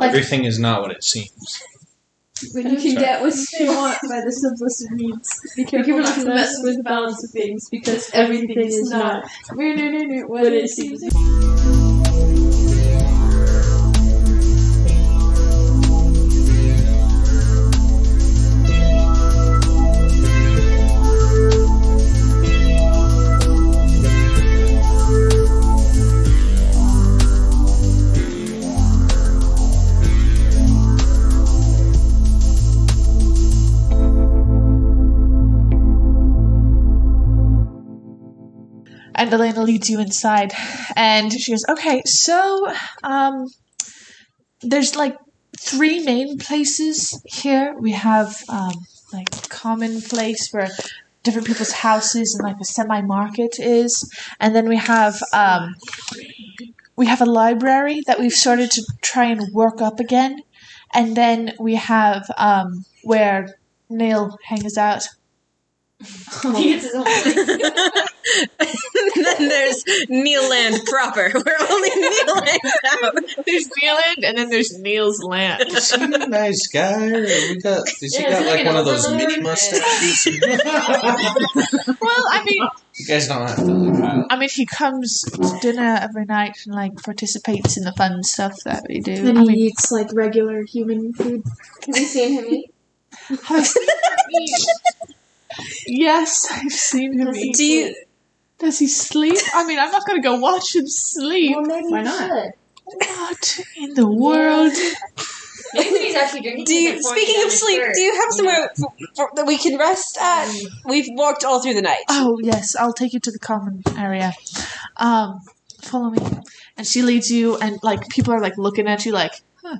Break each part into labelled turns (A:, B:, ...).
A: Everything is not what it seems.
B: When you can get what you want by the simplest of means. Be careful not to mess with the balance of things, because everything is not what it seems.
C: And Elena leads you inside, and she goes, okay, so, there's, like, 3 main places here. We have, common place where different people's houses and, like, a semi-market is. And then we have a library that we've started to try and work up again. And then we have, where Neil hangs out.
D: He gets his own thing.
E: And then there's Neilland proper, where only Neil hangs out.
C: There's Neilland, and then there's Neil's land.
A: Is he a nice guy? Or he got like one of those mini mustaches?
C: Well, I mean...
A: You guys don't have to look out.
C: I mean, he comes to dinner every night and, like, participates in the fun stuff that we do.
B: And he eats, like, regular human food. Have you seen him eat?
C: I've seen him eat. Yes, I've seen him eat. Does he sleep? I mean, I'm not going to go watch him sleep.
B: Well, maybe
D: Why not?
C: What in the world?
D: Maybe he's actually drinking.
E: Speaking of sleep, do you have somewhere that we can rest at? We've walked all through the night.
C: Oh, yes, I'll take you to the common area. Follow me. And she leads you, and, like, people are, like, looking at you like, huh.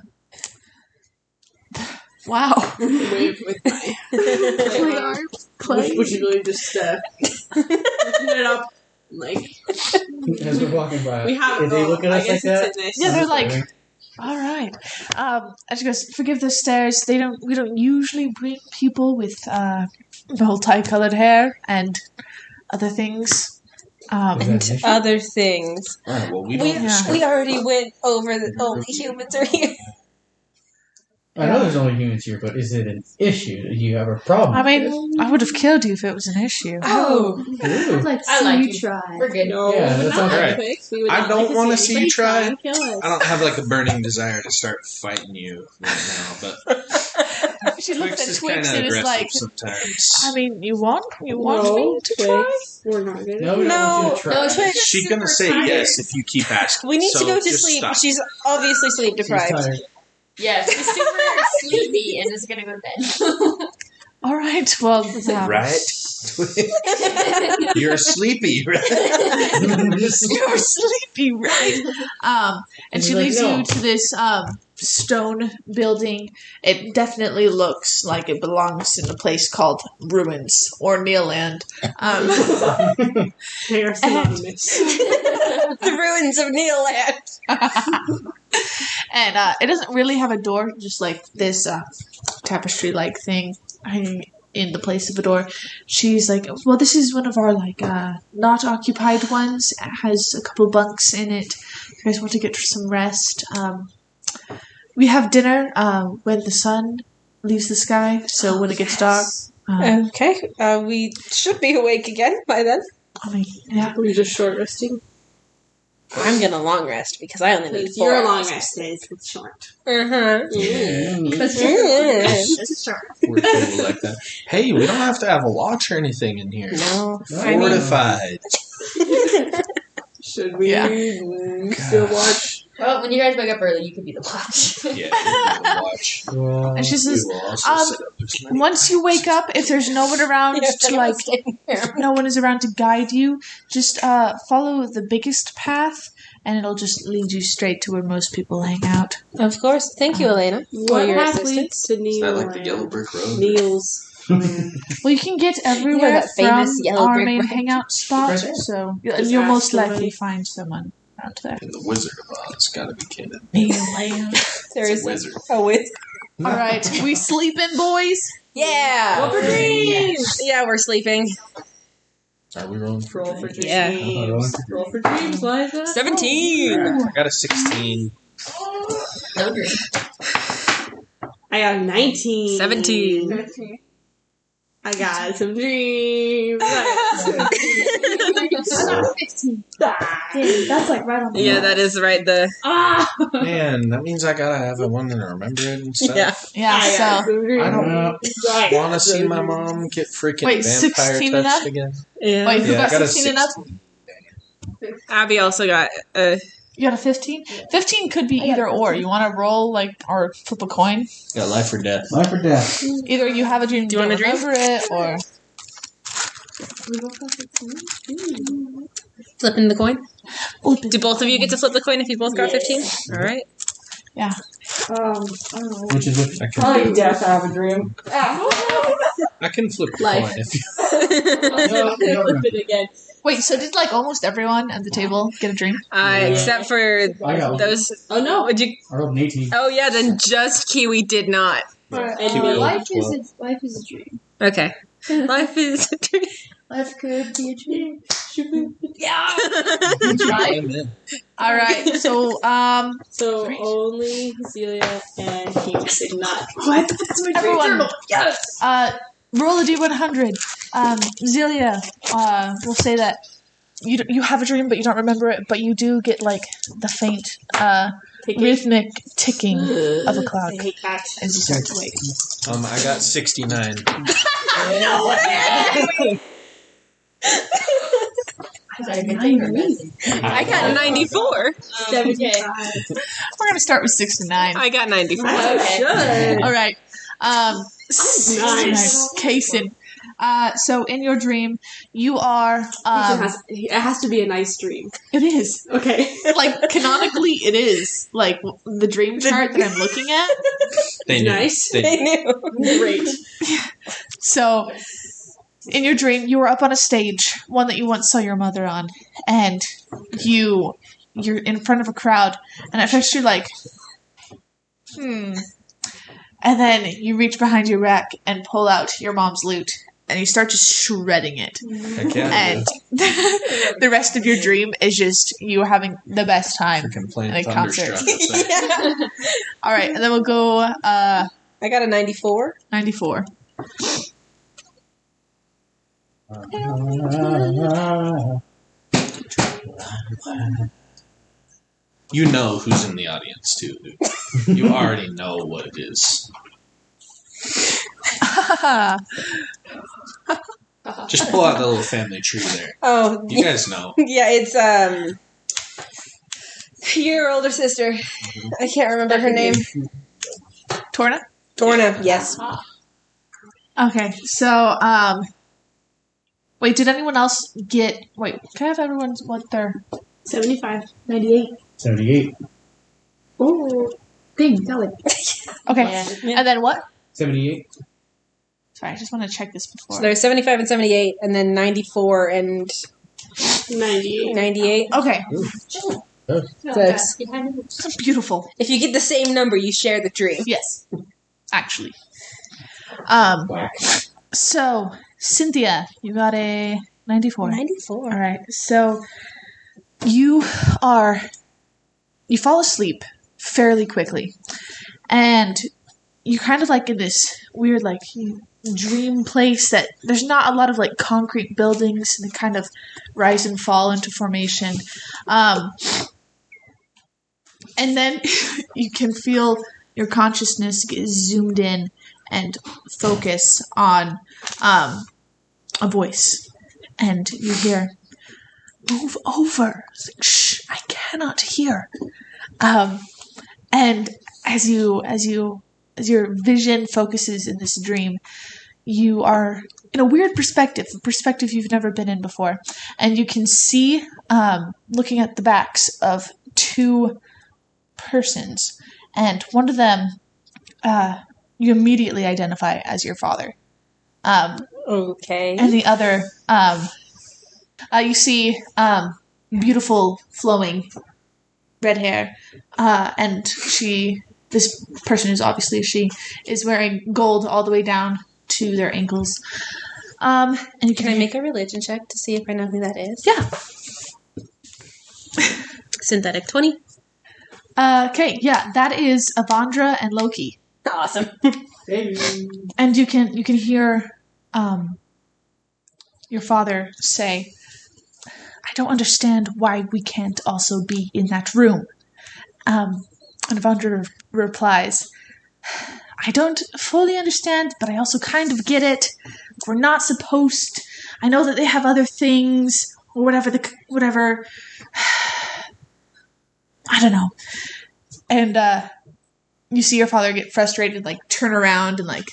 C: Wow.
B: Wave with my arm. Which is really just lifting it up, like
F: as we're walking by.
B: We have.
F: They look at us like that.
C: Yeah, they're like, all right. And she goes, "Forgive the stares. We don't usually bring people with multicolored hair and other things."
E: Other things.
A: All right, well, we
E: already went over the only humans are here.
F: I know there's only humans here, but is it an issue? Do you have a problem?
C: I mean, I would have killed you if it was an issue.
E: Oh.
B: I'd like to see you try.
D: We're good.
B: No,
F: Yeah, that's
A: all
F: all
A: right. I don't want to see you try.
B: Kill us.
A: I don't have like a burning desire to start fighting you right now, but
C: She looks
A: Twix
C: at
A: is
C: Twix
A: kind
C: and
A: of
C: is
A: aggressive
C: like,
A: sometimes.
C: I mean, you want me to try?
B: We're not good.
F: No, we don't want you to try.
D: No, Twix.
A: She's gonna say yes if you keep asking.
E: We need
A: so
E: to go to
A: just
E: sleep.
A: Stop.
E: She's obviously sleep
F: She's
E: deprived.
F: tired.
D: Yes, he's super sleepy and is gonna go to bed.
C: All right, well,
A: Right? You're sleepy, right?
C: You're sleepy, right? And she
F: You're like,
C: leads
F: no.
C: you to this stone building. It definitely looks like it belongs in a place called Ruins or Neilland.
B: They are synonymous.
E: The ruins of Neilland.
C: And it doesn't really have a door, just like this tapestry-like thing hanging in the place of a door. She's like, well, this is one of our, like, not occupied ones. It has a couple bunks in it. If you guys want to get some rest. We have dinner when the sun leaves the sky, so when it gets dark.
E: Okay, we should be awake again by then.
C: I mean, yeah.
B: We're just short resting.
E: I'm gonna long rest because I only need 4
B: Your long
E: hours.
B: rest days with short.
E: Uh-huh.
B: Just short.
A: We're totally like that. Hey, we don't have to have a watch or anything in here.
E: No.
A: Fortified.
B: Should we still watch?
D: Well, when you guys wake up early, you could be the watch.
A: Yeah, we'll be the watch.
F: Well,
C: And she says,
A: We will also set up this night.
C: once you wake up, if there's no one around to, like,
E: There.
C: no one is around to guide you, just follow the biggest path, and it'll just lead you straight to where most people hang out.
E: Of course. Thank you, Elena, for
B: What
E: your
B: path
E: assistance.
B: leads to
A: Is
B: Neil?
A: that like the yellow brick road?
B: Neil's.
C: Well, you can get everywhere
E: that famous
C: from
E: yellow
C: our
E: brick
C: main
E: road.
C: hangout spot,
F: Right there.
C: so
B: Just
C: you'll
B: ask
C: most likely
B: somebody.
C: find someone around there.
A: And the Wizard of Oz gotta be kidding.
E: There
A: It's
E: is
A: a wizard.
E: a wizard.
C: All right, we sleeping, boys?
E: Yeah.
B: Roll for dreams.
E: Yeah, we're sleeping.
A: Are we rolling?
B: Roll for dreams.
E: Yeah.
B: Roll for dreams, Liza.
E: 17.
A: I got a 16.
D: No dream.
B: I got a 19.
E: 17.
B: I got some dreams. I got 15. Damn, that's like right on the
E: Yeah, that is right.
A: Man, that means I gotta have one and remember it and stuff.
E: Yeah.
C: Yeah,
B: I got
C: so
B: some dreams.
A: I don't
B: I
A: want to see my mom get freaking
C: Wait,
A: vampire
C: 16
A: touched
C: enough?
A: again.
E: Yeah.
C: wait, who
A: Yeah, I
C: got
A: got a
C: 16 and up?
A: 16.
E: Abby also got
C: You got a 15? 15 could be either or. You want to roll or flip a coin?
A: Got life or death.
F: Life or death?
C: Either you have a dream,
E: Do you want a dream?
C: remember it, or
E: flipping the coin.
C: flip it.
E: Do both of you get to flip the coin if you both got 15? All right.
B: I don't know.
F: Which is which?
B: Probably death. I have a dream.
A: I can flip the
B: Life.
A: coin if you.
B: Flip it again.
C: Wait, so did like almost everyone at the table get a dream?
E: Except for
F: I got one.
E: those.
B: Oh no.
E: Would you?
F: I rolled an 18.
E: Oh yeah, then just Kiwi did not.
B: Anyway,
A: life
B: life is a dream.
E: Okay. Life is a dream.
B: Life could be a dream.
C: Yeah.
A: I'm in.
C: All right. So
B: So only Celia and King did not.
C: what? Everyone,
B: Yes.
C: roll a d100. Zelia, will say that you have a dream, but you don't remember it. But you do get like the faint, rhythmic ticking of a clock
B: I hate cats.
C: as you start to wake.
A: I got 69.
C: No way!
E: I got 94.
B: 70K.
C: We're gonna start with 69.
E: I got 94.
B: Okay.
C: All right. Nice. Kason. So in your dream, you are.
B: It has to be a nice dream.
C: It is
B: Okay.
C: like canonically, it is like the dream chart that I'm looking at.
A: They knew.
B: Nice.
A: They knew.
B: Great.
C: So, in your dream, you were up on a stage, one that you once saw your mother on, and you're in front of a crowd, and at first you're like, and then you reach behind your rack and pull out your mom's loot, and you start just shredding it.
A: Heck yeah.
C: And the rest of your dream is just you having the best time.
A: Freaking playing
C: in a concert.
A: Thunderstruck. outside.
C: All right, and then we'll go
E: I got a 94.
C: 94.
A: You know who's in the audience too. Dude. You already know what it is. Just pull out the little family tree there.
E: Oh,
A: You guys know.
E: yeah, it's your older sister. I can't remember her name.
C: Torna?
E: Torna, yes.
C: Okay, so, wait, did anyone else get, can I have everyone's, what their,
B: 75. 98.
F: 78.
B: Oh. Dang, tell it.
C: okay, and then what?
F: 78.
C: Sorry, I just want to check this before.
E: So there's 75 and 78, and then 94 and
B: 98.
E: 98.
C: Okay,
E: So it's-
C: beautiful.
E: if you get the same number, you share the dream.
C: Yes, actually. So, Cynthia, you got a 94.
E: 94.
C: All right, so you fall asleep fairly quickly, and you're kind of like in this weird like dream place that there's not a lot of like concrete buildings, and they kind of rise and fall into formation, and then you can feel your consciousness get zoomed in and focus on a voice, and you hear, "Move over." It's like, "Shh, I cannot hear." And as your vision focuses in this dream, you are in a weird perspective, a perspective you've never been in before, and you can see, looking at the backs of two persons, and one of them, you immediately identify as your father.
E: Okay.
C: And the other, you see beautiful flowing red hair, and this person is obviously a she, is wearing gold all the way down to their ankles. And you
E: Can I make a religion check to see if I know who that is?
C: Yeah.
E: Synthetic 20.
C: Okay, yeah, that is Avandra and Loki.
E: Awesome.
C: And you can hear your father say, "I don't understand why we can't also be in that room." And Avandra replies, "I don't fully understand, but I also kind of get it. We're not supposed. I know that they have other things or whatever. I don't know." And you see your father get frustrated, like turn around and like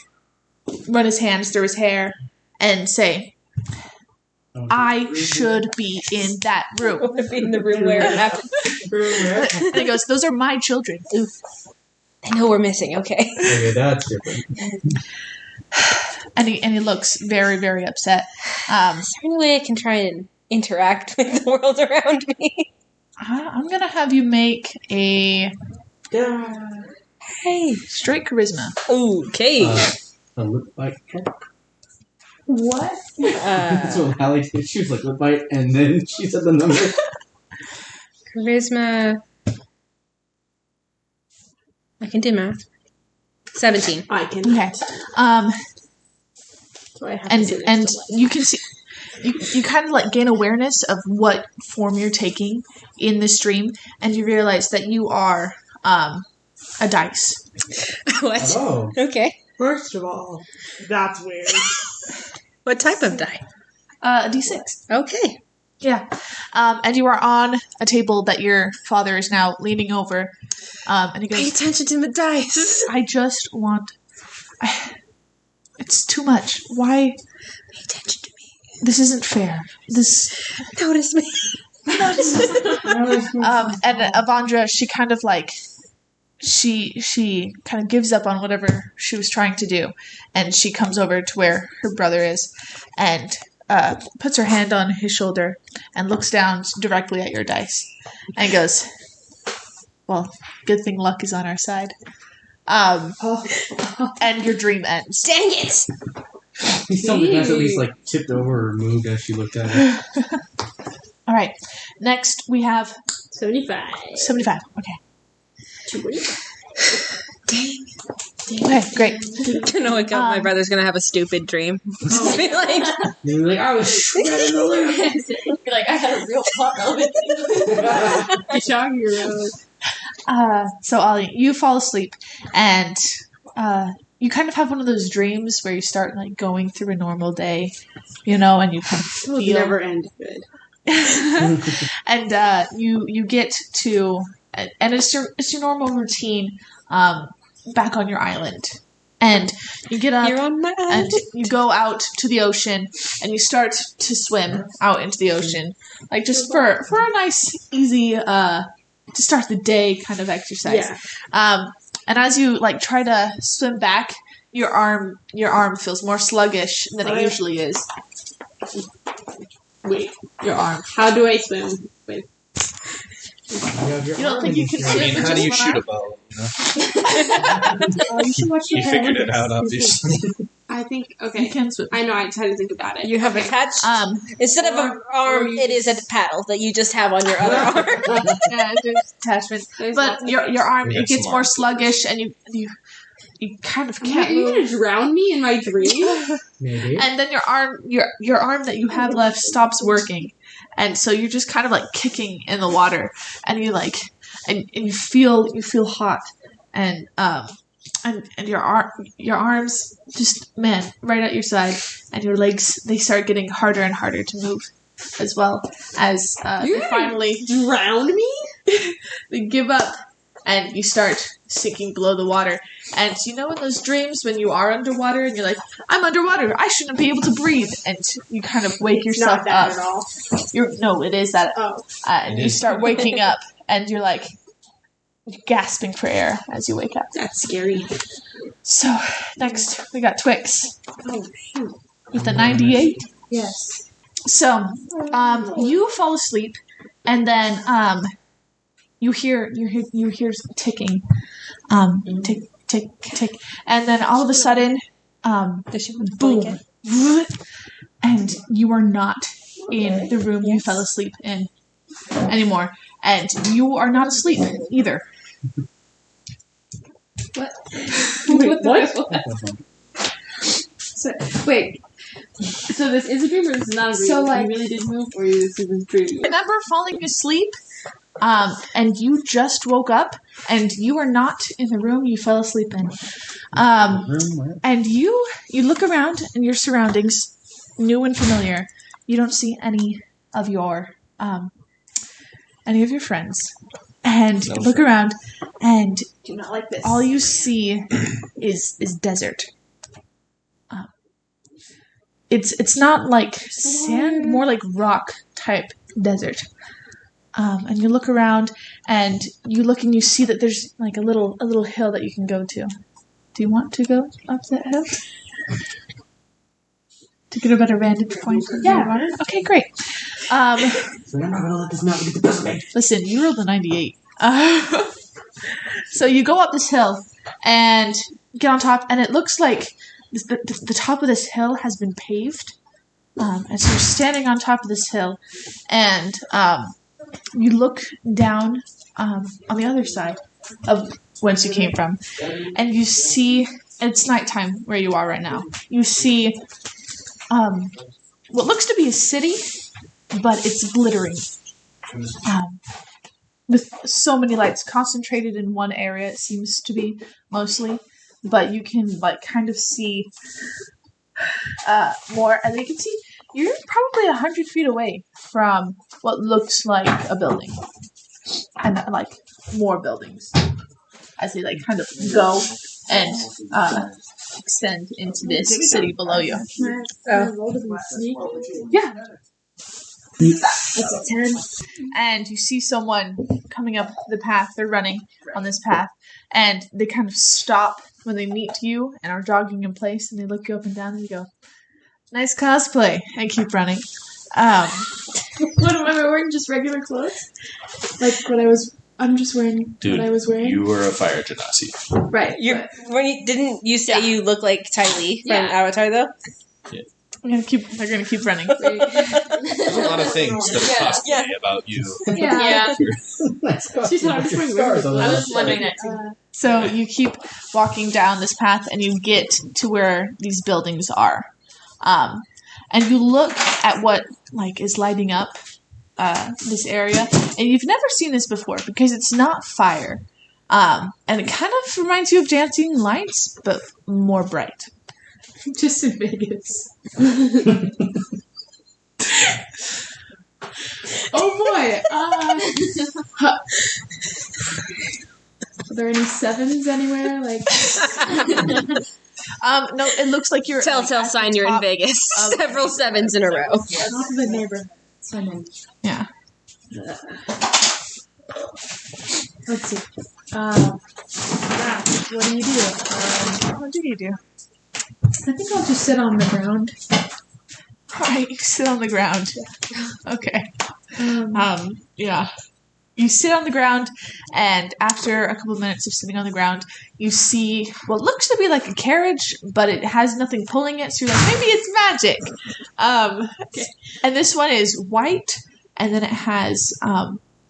C: run his hands through his hair and say, "I should be in that room."
E: I want to be in the room where it happens.
C: And he goes, "Those are my children."
E: Oof. I know we're missing. Okay.
F: Okay, that's different.
C: And he looks very, very upset.
E: Is there any way I can try and interact with the world around me?
C: I'm gonna have you make a
E: Hey.
C: straight charisma.
E: Okay.
F: A lip bite check.
B: What?
F: That's what Hallie did. She was like, lip bite, and then she said the number.
E: Charisma. I can do math. 17.
B: I can.
C: Okay.
B: So I have
C: And
B: to sit
C: and
B: next to
C: you can see you kind of like gain awareness of what form you're taking in this dream, and you realize that you are a dice.
E: What?
F: Oh.
E: Okay.
B: First of all, that's weird.
E: What type of die?
C: A d6.
E: Okay.
C: Yeah. And you are on a table that your father is now leaning over. And he
E: Pay
C: goes,
E: attention to the dice.
C: "I just want... it's too much. Why...
E: Pay attention to me.
C: This isn't fair. This...
E: Notice me.
C: And Avandra, she kind of like... She kind of gives up on whatever she was trying to do. And she comes over to where her brother is. And... puts her hand on his shoulder and looks down directly at your dice and goes, "Well, good thing luck is on our side." And your dream ends.
E: Dang it!
F: Please tell me the dice at least like tipped over or moved as she looked at it.
C: All right. Next, we have
B: 75.
C: 75. Okay.
B: 25.
E: Dang.
C: Okay, great.
E: You know what? My brother's gonna have a stupid dream. Just be like,
F: You're like, I was shredding the lips.
D: Be like, I had a real fuck of it.
C: So Ollie, you fall asleep, and you kind of have one of those dreams where you start like going through a normal day, and you kind of
B: It will
C: feel
B: never end good.
C: and you get to and it's your normal routine back on your island, and you get up
E: you're on my
C: and you go out to the ocean and you start to swim out into the ocean, like just for a nice easy to start the day kind of exercise.
B: Yeah.
C: And as you like try to swim back, your arm feels more sluggish than it usually is.
B: Wait,
C: Your arm.
B: how do I swim? Wait.
C: You don't think you can
A: I mean,
C: swim
A: how do you
C: just
A: shoot
C: one
A: a bow?
B: You should watch
A: You figured it out, obviously.
B: I think,
C: arm?
B: okay.
C: You can swim.
B: I know, I just had to think about it.
E: You have attached instead of an
B: Or
E: arm,
B: you
E: it is a paddle that you just have on your other arm.
C: Yeah, there's attachment.
B: There's lots
C: But
B: of
C: your arm,
A: You're
C: it gets
A: smart.
C: more sluggish, and you kind of
B: Are
C: can't
B: you
C: move.
B: gonna drown me in my dream?
F: Maybe.
C: And then your arm that you have left stops working, and so you're just kind of like kicking in the water, and you like, and you feel hot, and your arms just right at your side, and your legs, they start getting harder and harder to move, as well as
B: You're
C: they finally
B: Drown me?
C: they give up, and you start sinking below the water. And in those dreams when you are underwater and you're like, I'm underwater, I shouldn't be able to breathe, and you kind of wake yourself
B: Not that
C: up.
B: at all.
C: No, it is that.
B: Oh.
C: And
A: It
C: you
A: is.
C: start waking up, and you're like gasping for air as you wake up.
B: That's scary.
C: So next we got Twix
B: Oh, shoot.
C: with a 98.
B: Yes.
C: So you fall asleep, and then you hear ticking, tick tick tick, and then all of a sudden,
E: Does she want to
C: boom,
E: blanket?
C: and you are not in the room you fell asleep in anymore, and you are not asleep either.
B: Wait, what? Wait. So this is a dream or this is not a dream?
C: So, like-
B: you really did move or this is a dream?
C: Remember falling asleep? And you just woke up, and you are not in the room you fell asleep in. And you look around in your surroundings, new and familiar. You don't see any of your friends. And you look around, and
B: Do not like this.
C: all you see is desert. It's not like sand, more like rock type desert. And you look around, and you see that there's like a little hill that you can go to. Do you want to go up that hill? To get a better vantage point? Yeah. Okay, great.
F: So I'm not gonna let this mountain get the best of me.
C: Listen, you rolled a 98. So you go up this hill and get on top, and it looks like the top of this hill has been paved. And so you're standing on top of this hill, and you look down on the other side of whence you came from, and you see, it's nighttime where you are right now. You see what looks to be a city, but it's glittering. With so many lights concentrated in one area, it seems to be mostly, but you can like kind of see more, and you can see you're probably 100 feet away from what looks like a building, and like more buildings as they like kind of go and extend into this city below you. Yeah.
B: It's a 10.
C: And you see someone coming up the path. They're running on this path, and they kind of stop when they meet you and are jogging in place, and they look you up and down and they go, "Nice cosplay," and keep running.
B: What am I wearing? Just regular clothes? Like I'm just wearing
A: Dude,
B: what I was wearing.
A: You were a fire genasi.
B: Right.
E: Didn't you say you look like Ty Lee from Avatar though?
C: They're gonna keep running.
A: There's a lot of things that are cosplay about you.
B: Yeah.
F: Nice costume.
B: She's not
F: With your
B: wearing
F: scars on
D: I
F: the
D: was wondering that too.
C: So you keep walking down this path, and you get to where these buildings are, and you look at what like is lighting up this area, and you've never seen this before because it's not fire, and it kind of reminds you of dancing lights, but more bright.
B: Just in Vegas. Oh boy. Are there any 7s anywhere? Like.
C: No, it looks like you're
E: Telltale
C: like,
E: sign you're in Vegas. Several 7s in a row.
B: Not the neighborhood. Someone.
C: Yeah.
B: Let's see. What do you do?
C: What do you do?
B: I think I'll just sit on the ground.
C: Alright, you sit on the ground. Okay. Yeah. You sit on the ground, and after a couple of minutes of sitting on the ground, you see what looks to be like a carriage, but it has nothing pulling it, so you're like, maybe it's magic. Okay. And this one is white, and then it has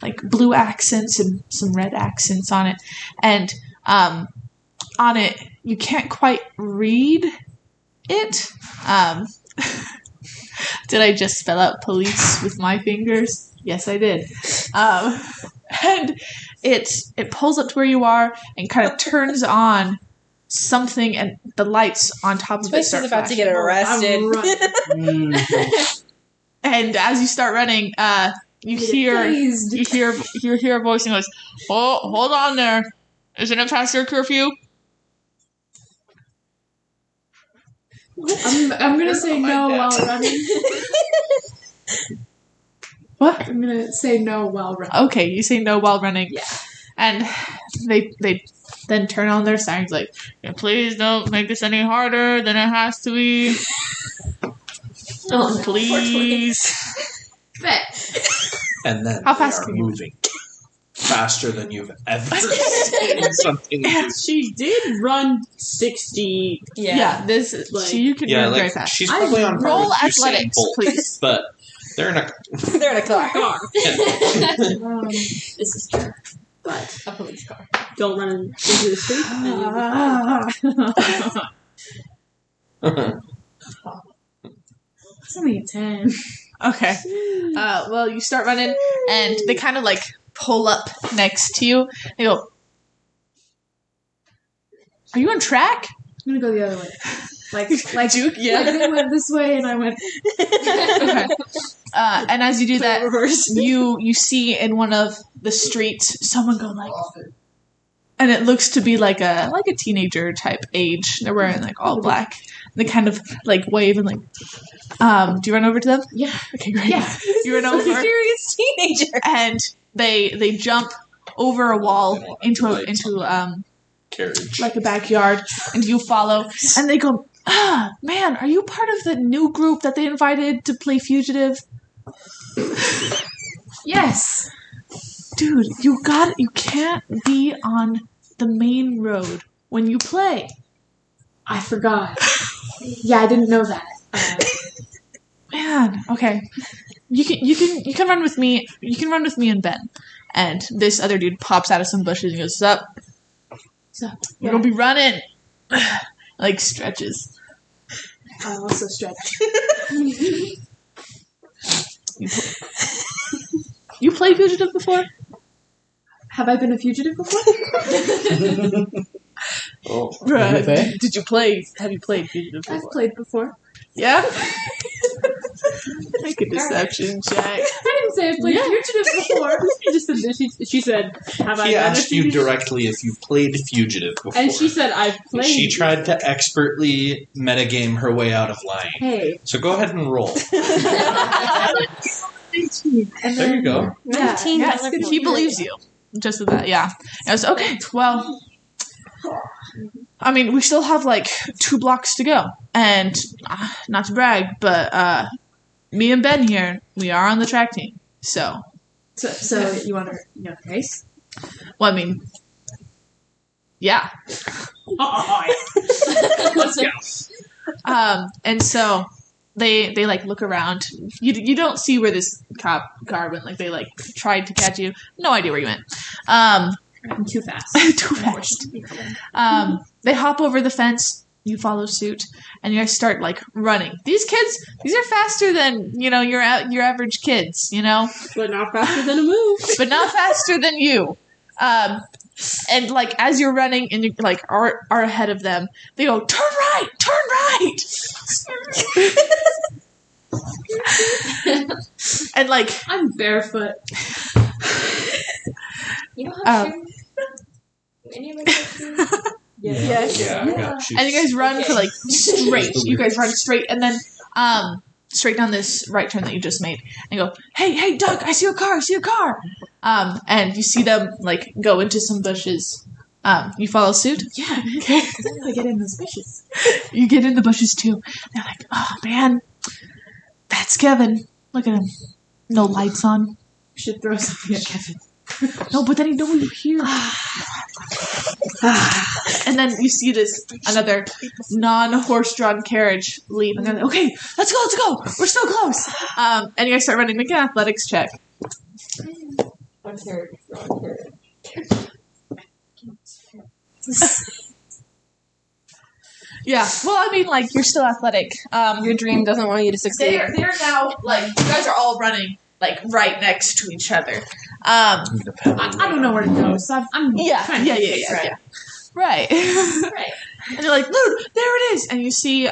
C: like blue accents and some red accents on it. And on it, you can't quite read it. Did I just spell out police with my fingers? Yes, I did. And it pulls up to where you are and kind of turns on something, and the lights on top of it start
E: about to
C: flashing.
E: get arrested.
C: And as you start running, you hear a voice and goes, "Oh, hold on there! Isn't it past your curfew?"
B: I'm gonna say no while running.
C: What?
B: I'm gonna say no while running.
C: Okay, you say no while running.
B: Yeah.
C: And they then turn on their signs like, "Please don't make this any harder than it has to be. Please."
A: And then
C: How fast
A: they
C: can
A: are
C: you
A: moving faster than you've ever seen something.
B: She did run 60.
C: Yeah, this is
B: Like-
C: so you can run very fast.
A: she's probably on par
C: Roll
A: with Usain
C: athletics,
A: Bolt,
C: please.
A: but they're in a
E: They're in a car.
B: This is true. but
C: A police car.
B: don't run into the street. And you'll be fine.
C: It's only 10. Okay. Well, you start running, and they kind of like pull up next to you. They go, "Are you on track?"
B: I'm gonna go the other way. Like
C: Duke, yeah.
B: Like they went this way, and I went.
C: Okay. And as you do that, you see in one of the streets someone go like, and it looks to be like a teenager type age. They're wearing like all black. They kind of like wave and like. Do you run over to them?
B: Yeah.
C: Okay, great.
B: Yeah.
C: You run over.
E: Curious teenager.
C: And they jump over a wall into
A: Carriage.
C: like a backyard, and you follow, and they go, man, are you part of the new group that they invited to play Fugitive?
B: Yes.
C: Dude, you can't be on the main road when you play.
B: I forgot. Yeah, I didn't know that.
C: Man, okay. You can run with me. You can run with me and Ben. And this other dude pops out of some bushes and goes, "Sup? We're gonna be running." Like stretches.
B: I also stretch.
C: You played Fugitive before?
B: Have I been a fugitive before?
A: Oh.
C: Right. Did you play? Have you played Fugitive before?
B: I've played before.
C: Yeah? Make a deception check.
B: I didn't say I played fugitive before. She just said she said, "Have I?"
A: He
B: been a
A: asked you
B: fugitive?"
A: directly if you've played Fugitive before.
B: And she said, "I've played."
A: She tried to expertly metagame her way out of lying.
B: Hey.
A: So go ahead and roll.
B: And
A: There you go.
B: Yeah.
C: Yes, he believes you. Just with that, yeah. I was okay. Well, I mean, we still have like 2 blocks to go, and not to brag, but me and Ben here, we are on the track team. So
B: you want to race?
C: well, I mean, yeah.
B: Let's go.
C: And so they like look around. You don't see where this cop car went. Like they like tried to catch you. No idea where you went.
B: I'm too fast.
C: Too fast. They hop over the fence. You follow suit, and you guys start like running. These are faster than your average kids.
B: But not faster than a move.
C: But not faster than you. And like as you're running and you like are ahead of them, they go, turn right. And like
B: I'm barefoot.
D: You don't have shoes? Any of my shoes?
B: Yes.
A: Yeah, I got you.
C: and you guys run for like straight. You guys run straight, and then straight down this right turn that you just made, and go, hey, Doug, I see a car. And you see them like go into some bushes. You follow suit?
B: Yeah.
C: Okay.
B: Because I want to get in those bushes.
C: You get in the bushes too. They're like, oh man, that's Kevin. Look at him. No lights on.
B: We should throw something at Kevin.
C: No, but then he know what you hear. And then you see another non-horse-drawn carriage leave, and they're like, okay, let's go. We're so close. And you guys start running. Make an athletics check. Yeah. Well, I mean, like, you're still athletic.
E: Your dream doesn't want you to succeed.
C: They're now, like, you guys are all running, like, right next to each other. I
B: don't know where to go, so I'm trying to
C: yeah. Right. And you're like, look, there it is. And you see,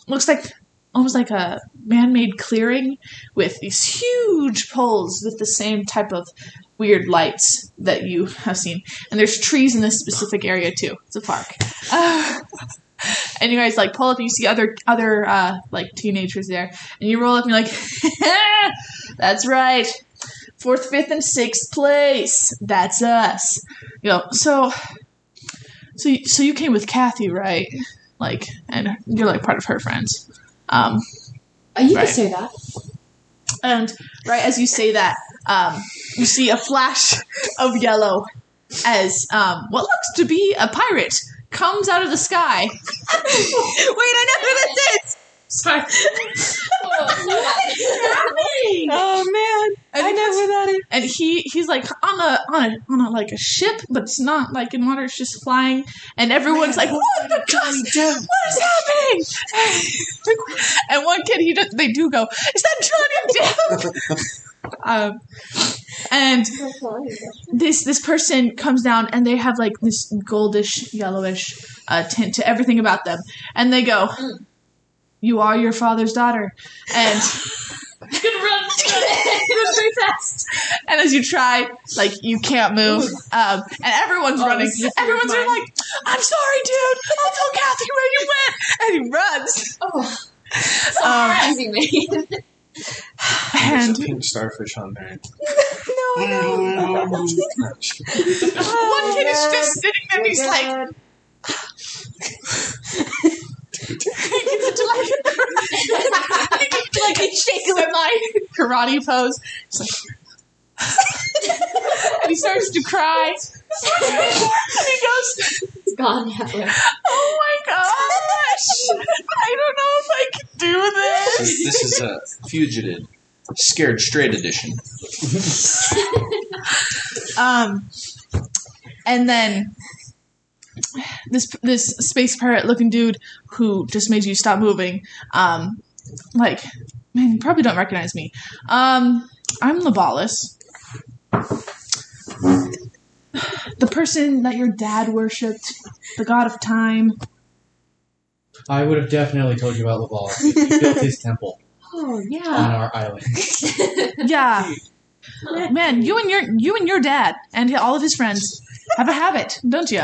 C: looks like almost like a man-made clearing with these huge poles with the same type of weird lights that you have seen. And there's trees in this specific area too. It's a park. And you guys like pull up and you see other like teenagers there. And you roll up and you're like, that's right. 4th, 5th, and 6th place. That's us. So you came with Kathy, right? Like, and you're like part of her friends.
B: You can say that.
C: And right as you say that, you see a flash of yellow as what looks to be a pirate comes out of the sky.
E: Wait, I know who this is!
C: Sorry.
E: Oh man,
C: And
E: I know where that is.
C: And he's like on a like a ship, but it's not like in water. It's just flying, and everyone's like, "What the cuss? What is happening?" And one kid, they do go, "Is that Johnny Depp?" And this person comes down, and they have like this goldish, yellowish tint to everything about them, and they go, "You are your father's daughter," and. You can run very fast. And as you try, like, you can't move. And everyone's running. Everyone's like, "I'm sorry, dude. I'll tell Kathy where you went." And he runs.
D: Oh.
C: Surprising
D: me.
C: And
A: There's a pink starfish on there.
C: one kid is just sitting there and he's like... like a shaking my karate pose. And he starts to cry. And he goes,
D: It's gone halfway.
C: "Oh my gosh! I don't know if I can do this."
A: This is a fugitive, scared straight edition.
C: And then this space pirate looking dude who just made you stop moving, like, man, you probably don't recognize me. I'm Labalis. The person that your dad worshipped, the god of time.
F: I would have definitely told you about Laval. He built his temple
D: Oh,
F: on
D: yeah.
F: our island.
C: Yeah. Man, you and your dad and all of his friends have a habit, don't you?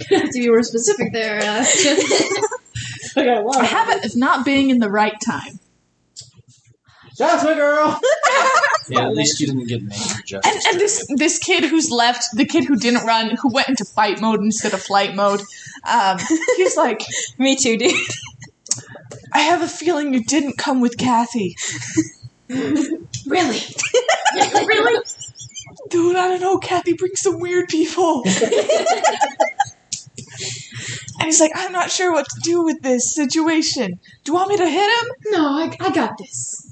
B: To be more specific there.
F: I got a lot
C: A habit of not being in the right time.
F: That's my girl!
A: Yeah, at least you didn't get major justice.
C: And this kid who's left, the kid who didn't run, who went into fight mode instead of flight mode, he's like,
E: Me too, dude.
C: "I have a feeling you didn't come with Kathy."
D: Really?
C: Really? Dude, I don't know. Kathy brings some weird people. And he's like, "I'm not sure what to do with this situation. Do you want me to hit him?"
B: No, I got this.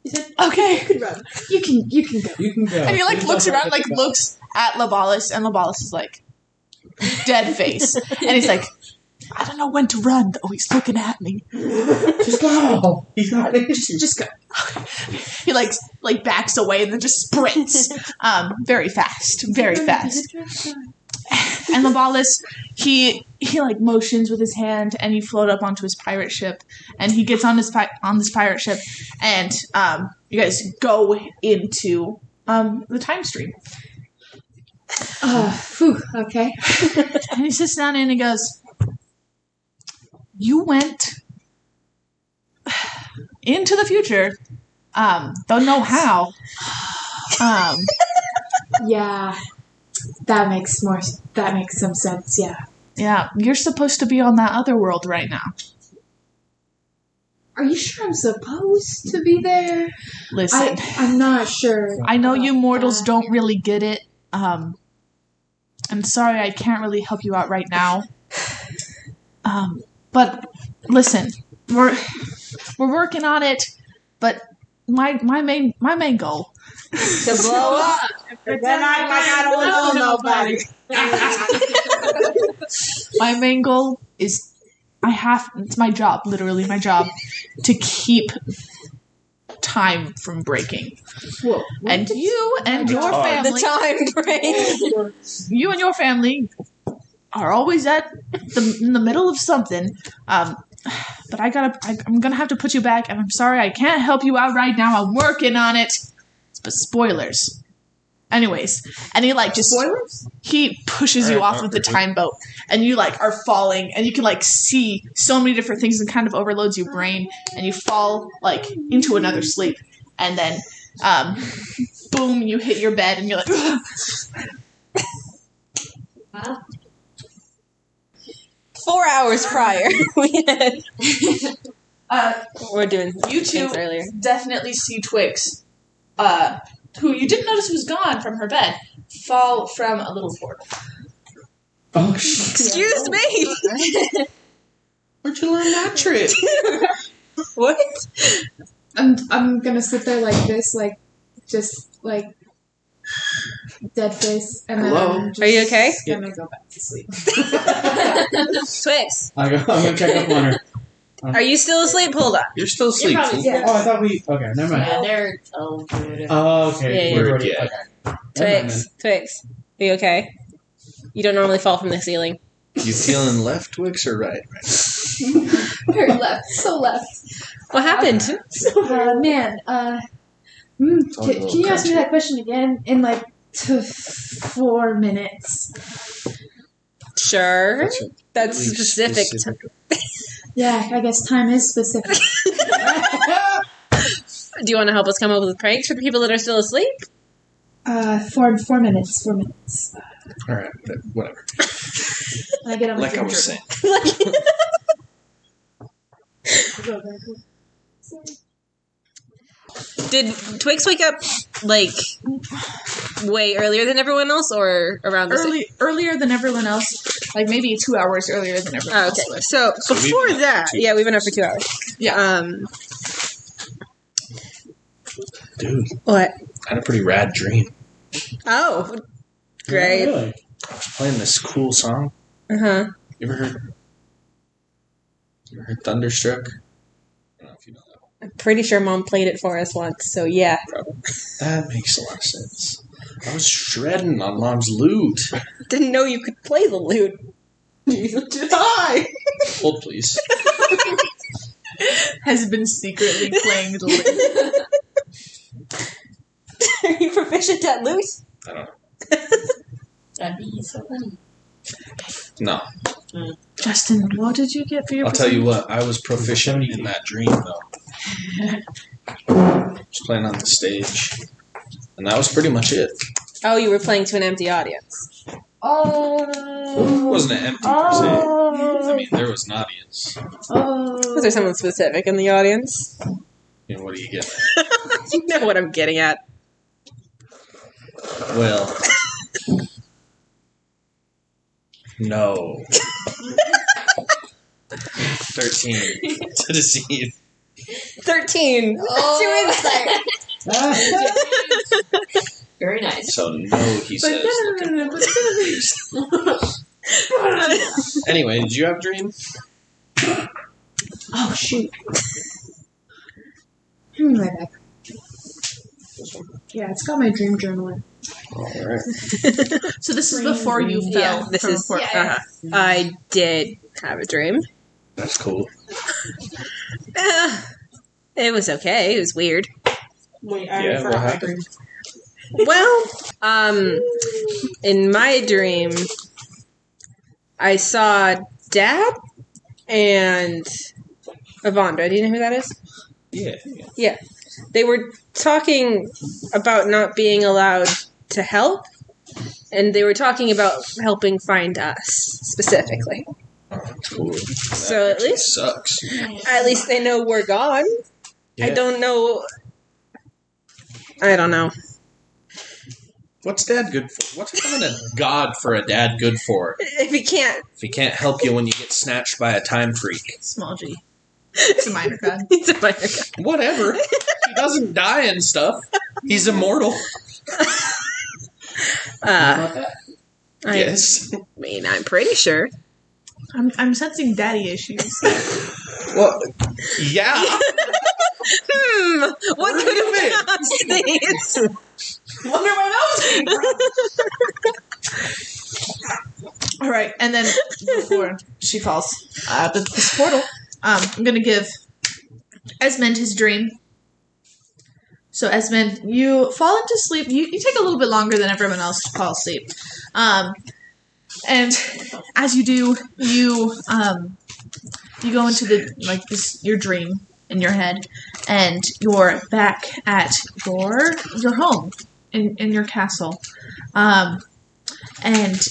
B: He said,
C: Okay.
B: "You can run. You can go."
F: You can go.
C: And he like
F: Please
C: looks
F: don't
C: around,
F: forget
C: like
F: to
C: looks at Labalis, and Labalis is like dead face. And he's like, "I don't know when to run, though. He's looking at me."
F: go. Just go! He's not
C: Just go. He like backs away and then just sprints. Very fast. Very fast. And Labalis, he like motions with his hand, and you float up onto his pirate ship, and he gets on this pirate ship, and you guys go into the time stream.
B: Phew, okay.
C: And he sits down and he goes, "You went into the future. Don't know how.
B: Yeah. That makes some sense, yeah.
C: Yeah, you're supposed to be on that other world right now.
B: Are you sure I'm supposed to be there?
C: Listen,
B: I'm not sure.
C: I know you
B: about
C: mortals
B: that.
C: don't really get it. I'm sorry I can't really help you out right now. But listen, we're working on it. But my main goal.
E: To blow up. Then I don't know nobody.
C: My main goal is it's my job, literally my job, to keep time from breaking.
B: Whoa.
C: And you and your
A: hard.
C: family,
E: The time break.
C: you and your family are always in the middle of something. But I'm gonna have to put you back, and I'm sorry I can't help you out right now. I'm working on it. But spoilers. Anyways, and he like just
B: Spoilers?
C: he pushes you off of the time boat, and you like are falling, and you can like see so many different things, and kind of overloads your brain, and you fall like into another sleep, and then boom, you hit your bed, and you're like,
D: Wow.
E: 4 hours prior, we're doing
C: you two
E: things earlier.
C: definitely see Twix, who you didn't notice was gone from her bed, fall from a little portal.
F: Oh, shit.
E: Excuse me.
A: Where'd you learn that trick?
E: What?
B: I'm gonna sit there like this, like just like dead face, and then
A: Hello?
B: I'm just
E: Are you okay?
B: gonna go back to sleep.
E: Twix,
F: I'm gonna check up on her.
E: are you still asleep? Hold on.
A: You're still asleep.
D: You're probably-
A: fool.
B: Yeah.
F: Oh, I thought we. Okay, never mind.
D: Yeah, they're over.
F: Oh, okay.
E: Yeah,
F: We're
A: yeah.
F: already.
A: Yeah.
F: Okay. Never mind
E: Twix, are you okay? You don't normally fall from the ceiling.
A: You feeling left, Twix, or right?
B: Very left, so left.
E: What happened?
B: Man, can you ask me that question again in like 4 minutes?
E: Sure. That's
A: Really
E: specific.
B: Yeah, I guess time is specific.
E: Do you want to help us come up with pranks for the people that are still asleep?
B: 4 minutes. 4 minutes.
A: All right, whatever.
B: And I get on my
A: Like I was
B: journal.
A: saying.
E: Did Twix wake up like way earlier than everyone else, or around the same?
C: Earlier than everyone else, like maybe 2 hours earlier than everyone
E: Oh,
C: else.
E: okay.
C: was.
E: So
A: So we've
E: before
A: been up
E: that,
A: for 2
E: yeah, we've been up for 2 hours.
C: Yeah.
A: Dude,
E: What?
A: I had a pretty rad dream.
E: Oh, great.
F: Really?
A: Playing this cool song.
E: Uh-huh.
A: You ever heard Thunderstruck? I don't know if you know that one.
E: I'm pretty sure Mom played it for us once, so yeah.
A: That makes a lot of sense. I was shredding on Mom's lute.
E: Didn't know you could play the lute.
C: Neither did I.
A: Hold, please.
C: Has been secretly playing the lute.
E: Are you proficient at lute?
A: I don't know.
D: That'd be so funny.
A: No.
C: Justin, what did you get for your
A: I'll tell you what, I was proficient in that dream, though. Just playing on the stage. And that was pretty much it.
E: Oh, you were playing to an empty audience.
A: It
B: Oh.
A: wasn't empty, per se. I mean, there was an audience.
E: Was there someone specific in the audience?
A: You know, what do you get?
E: You know what I'm getting at.
A: Well, no. 13 to deceive.
E: 13.
D: Oh,
E: To insight.
D: very nice.
A: So no, he says. Anyway, did you have a dream?
B: Oh shoot. Right back. Yeah, it's got my dream journal in.
A: Alright.
C: So this is before you fell.
E: Yeah, this
C: from
E: is.
C: Fort-
E: I did have a dream.
A: That's cool.
E: It was okay. It was weird.
C: Wait,
A: Yeah, what happened?
E: Well, in my dream, I saw Dad and Avandra. Do you know who that is?
A: Yeah.
E: They were talking about not being allowed to help, and they were talking about helping find us specifically.
A: Oh, that's cool. That
E: So at
A: actually
E: least-
A: sucks.
E: At least they know we're gone.
A: Yeah.
E: I don't know.
A: What's dad good for? What's having a god for a dad good for?
E: If he can't,
A: If he can't help you when you get snatched by a time freak.
C: Small G. It's a minor god.
E: he's a minor guy.
A: Whatever. He doesn't die and stuff. He's immortal.
E: I
A: Yes.
E: mean, I'm pretty sure.
C: I'm sensing daddy issues.
A: Well, yeah.
E: What
A: Where
E: could
A: have you
E: have caused these?
C: Wonder where that was came from. All right, and then before she falls out of this portal, I'm gonna give Esmond his dream. So Esmond, you fall into sleep. You take a little bit longer than everyone else to fall asleep, and as you do, you go into your dream in your head, and you're back at your home in your castle, and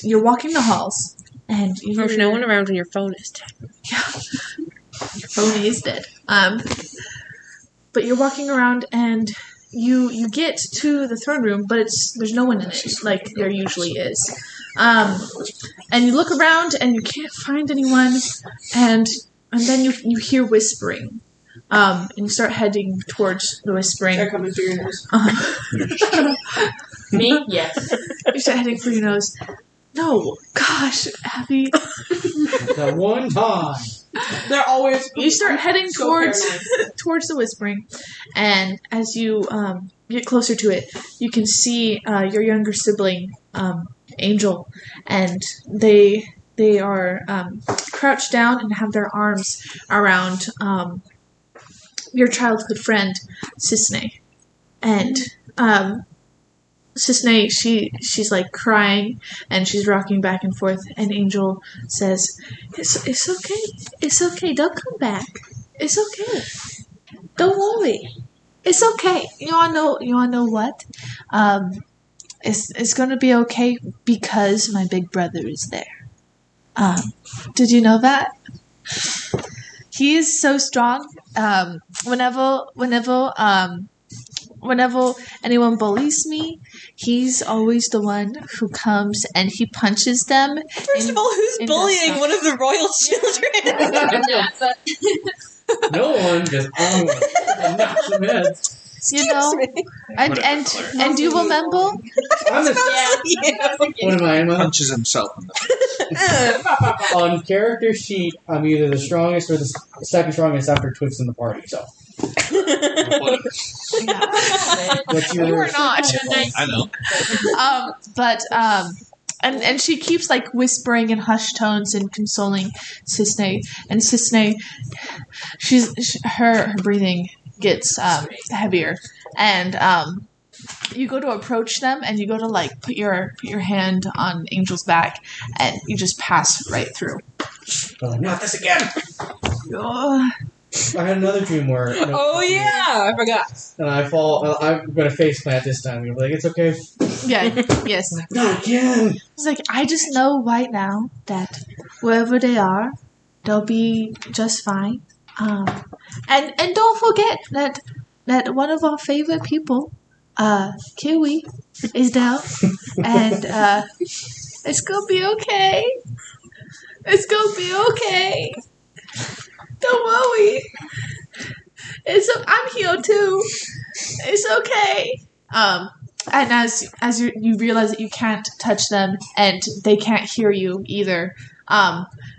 C: you're walking the halls, and
E: There's no one around when your phone is dead.
C: your phone is dead. But you're walking around and you get to the throne room, but there's no one in it like there usually is. And you look around and you can't find anyone, and then you hear whispering. And you start heading towards the whispering.
B: They're coming through your nose.
D: Me? Yes.
C: You start heading for your nose. No, gosh, Abby.
F: The one time.
B: They're always.
C: You start heading
B: So
C: towards
B: paranoid.
C: towards the whispering, and as you get closer to it, you can see your younger sibling, Angel, and they are crouched down and have their arms around your childhood friend, Cisne. And Cisne, she's like crying and she's rocking back and forth, and Angel says, It's okay, don't come back. It's okay. Don't worry. It's okay. You wanna know what? It's gonna be okay because my big brother is there. Did you know that? He is so strong. Whenever anyone bullies me, he's always the one who comes and he punches them.
E: First of all, who's bullying one of the royal children?
F: No one, because I'm going to knock some heads.
C: You know, and do you remember?
F: I'm what am I?
A: Punches himself in the
F: On character sheet, I'm either the strongest or the second strongest after Twix in the party, so. What's your
C: You are not.
A: I know.
C: And she keeps like whispering in hushed tones and consoling Cisne. And Cisne, her breathing gets heavier, and you go to approach them, and you go to like put your hand on Angel's back, and you just pass right through.
F: Not this again!
C: Ugh.
F: I had another dream where.
E: Oh yeah, I forgot.
F: And I fall. I'm gonna face plant this time. You're like, it's okay.
C: Yeah. Yes.
F: Not again.
C: It's like, I just know right now that wherever they are, they'll be just fine. And don't forget that one of our favorite people, Kiwi, is down, and it's gonna be okay. It's gonna be okay. Don't worry. I'm here too. It's okay. And as you realize that you can't touch them and they can't hear you either,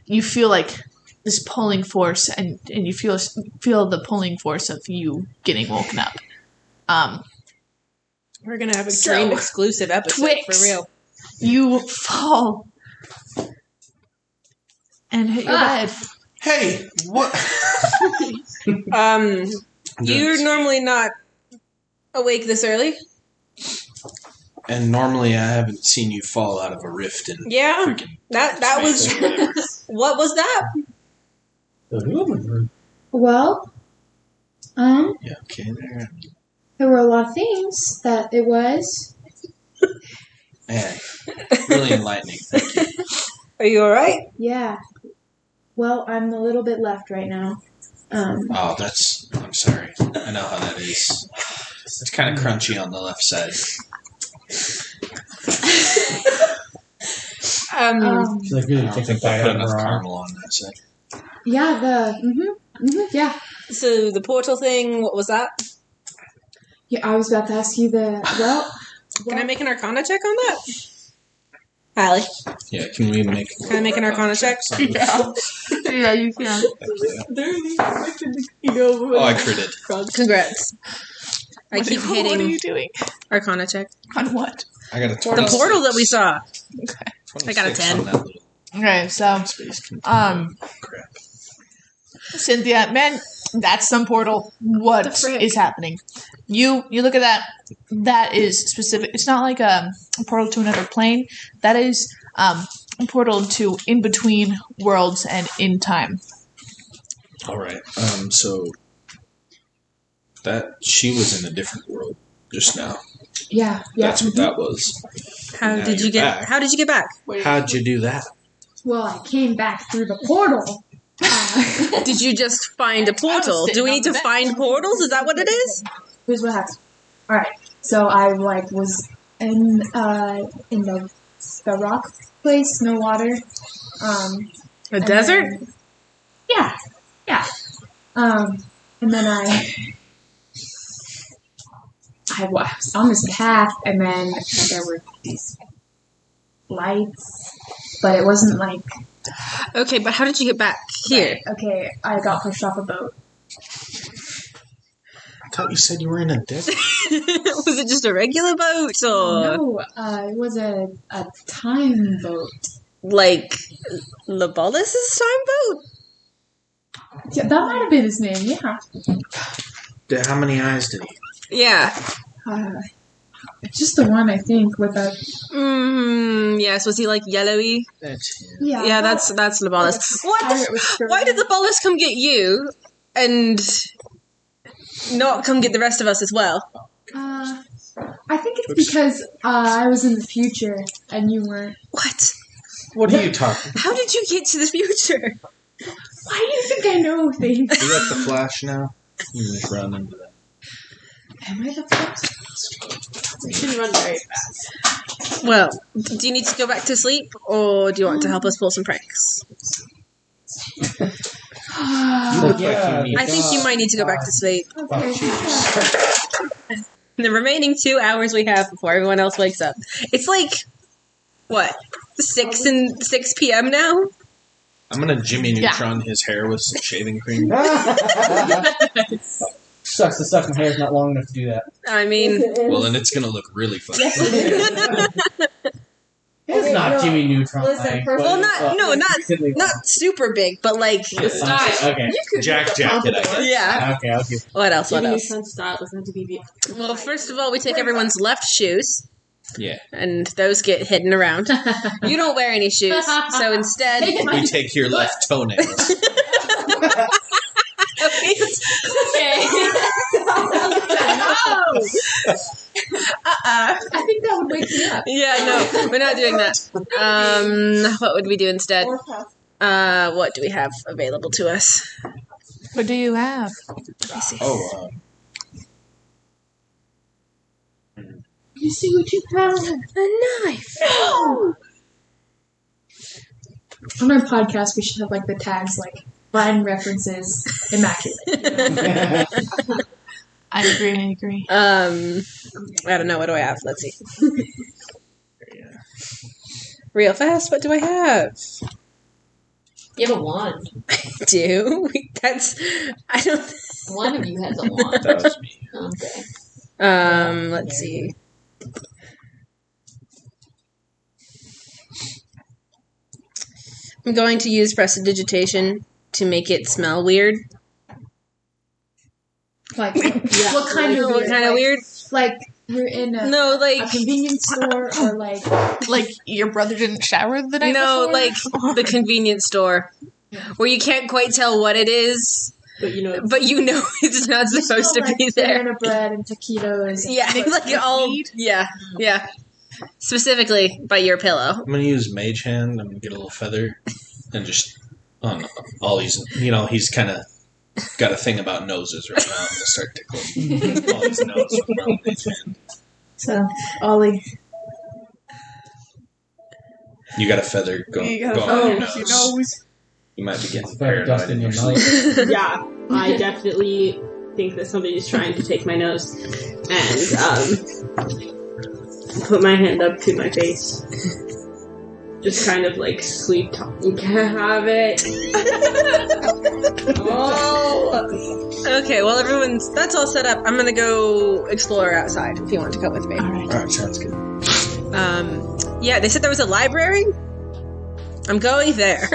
C: you feel like this pulling force, and you feel the pulling force of you getting woken up.
E: We're gonna have a dream exclusive episode
C: Twix,
E: for real.
C: You fall and hit your bed.
A: Hey, what?
E: You're normally not awake this early.
A: And normally I haven't seen you fall out of a rift in
E: Yeah,
A: freaking
E: that was.
A: space or whatever.
E: What was that?
B: Well,
A: Yeah, okay,
B: there were a lot of things that it was.
A: Man, really enlightening. Thank you.
E: Are you all right?
B: Yeah. Well, I'm a little bit left right now.
A: Oh, I'm sorry. I know how that is. It's kind of crunchy on the left side.
F: She's like really
A: I don't
F: takes a
A: think I
F: bite
A: put
F: out of
A: enough
F: her arm.
A: caramel on that side.
B: Yeah, yeah.
E: So the portal thing, what was that?
B: Yeah, I was about to ask you
E: Can I make an Arcana check on that? Allie,
A: Yeah, can we make...
E: can I make an Arcana check?
C: Yeah, you can.
A: Oh, I critted.
E: Congrats. I keep
C: What are
E: hitting
C: you doing?
E: Arcana check.
C: On what?
A: I got a
E: The
A: 26.
E: portal that we saw. I got a
A: 26
E: 10.
A: on that little
C: Okay, so
A: space container. Crap.
C: Cynthia, man, that's some portal. What is happening? You look at that. That is specific. It's not like a portal to another plane. That is a portal to in between worlds and in time.
A: All right. So that she was in a different world just now.
B: Yeah.
A: That's what that was.
E: How
A: Now
E: did you
A: you're
E: get?
A: back.
E: How did you get back?
A: How'd you do that?
B: Well, I came back through the portal.
E: Did you just find a portal? Do we need to find portals? Is that what it is?
B: Here's what happened. Alright, so I was in the rock place, no water.
E: A desert?
B: Then, yeah. And then I was on this path, and then there were these lights, but it wasn't like...
E: Okay, but how did you get back here?
B: Okay, I got pushed off a boat.
A: I thought you said you were in a desert.
E: Was it just a regular boat, or
B: No, it was a time boat.
E: like Labolis' time boat?
B: Yeah, that might have been his name, yeah.
A: How many eyes did he?
E: Yeah.
B: Just the one, I think, with a...
E: Yes, was he like yellowy?
A: That's him.
E: Yeah, that's Labolis. Why did Labolis come get you and not come get the rest of us as well?
B: I think it's because I was in the future and you weren't.
E: What?
A: What are you talking?
E: How did you get to the future?
B: Why do you think I know things?
A: You like the Flash now? You can just run into that.
B: Am I the Flash?
D: We can run very fast.
E: Well, do you need to go back to sleep, or do you want to help us pull some pranks? I think you might need to go back to sleep. The remaining 2 hours we have before everyone else wakes up. It's like, what, 6 p.m. now?
A: I'm gonna Jimmy Neutron his hair with some shaving cream.
F: Sucks to suck. My hair's not long enough to do that.
E: I mean...
A: Well, then it's gonna look really funny.
F: It's not Jimmy Neutron.
B: Listen,
E: Well, not super big, but like...
F: Okay.
A: Jacket, I guess.
E: Yeah.
F: Okay, I'll give.
E: What else?
D: Jimmy Neutron's style doesn't have to be
E: Well, first of all, we take everyone's left shoes,
A: Yeah.
E: and those get hidden around. You don't wear any shoes, so instead...
A: We take your left toenails.
E: Okay.
B: I think that would wake me up.
E: Yeah, no, we're not doing that. What would we do instead? What do we have available to us?
C: What do you have?
A: Oh,
B: You see what you have?
E: A knife.
B: On our podcast, we should have like the tags like line references immaculate.
C: I agree.
E: I don't know. What do I have? Let's see. Real fast. What do I have?
D: You have a wand.
E: Do that's? I don't.
D: One of you has a wand.
A: that was me.
D: Okay.
E: Let's see. I'm going to use prestidigitation to make it smell weird.
B: Like, what kind of weird?
E: What kind of weird?
B: Like you're in a
E: like
B: convenience store, or like
C: your brother didn't shower the night
E: no,
C: before?
E: like the convenience store, where you can't quite tell what it is, but you know it's not supposed to be there.
B: Banana bread and taquitos.
E: Yeah, like all. Yeah. Specifically by your pillow.
A: I'm gonna use Mage Hand. I'm gonna get a little feather and just on all these. He's kind of got a thing about noses right now. I'm gonna start tickling all his nose with my Mage Hand.
B: So, Ollie.
A: You got a feather going on your nose. You might be getting
F: Dust
A: paranoid
F: in
A: in
F: your
A: your sleep.
F: nose.
G: Yeah, I definitely think that somebody's trying to take my nose, and put my hand up to my face. Just kind of like sleep talking. Can I have it?
E: Okay, well that's all set up. I'm gonna go explore outside if you want to come with me.
A: Alright, sounds good.
E: Yeah, they said there was a library. I'm going there.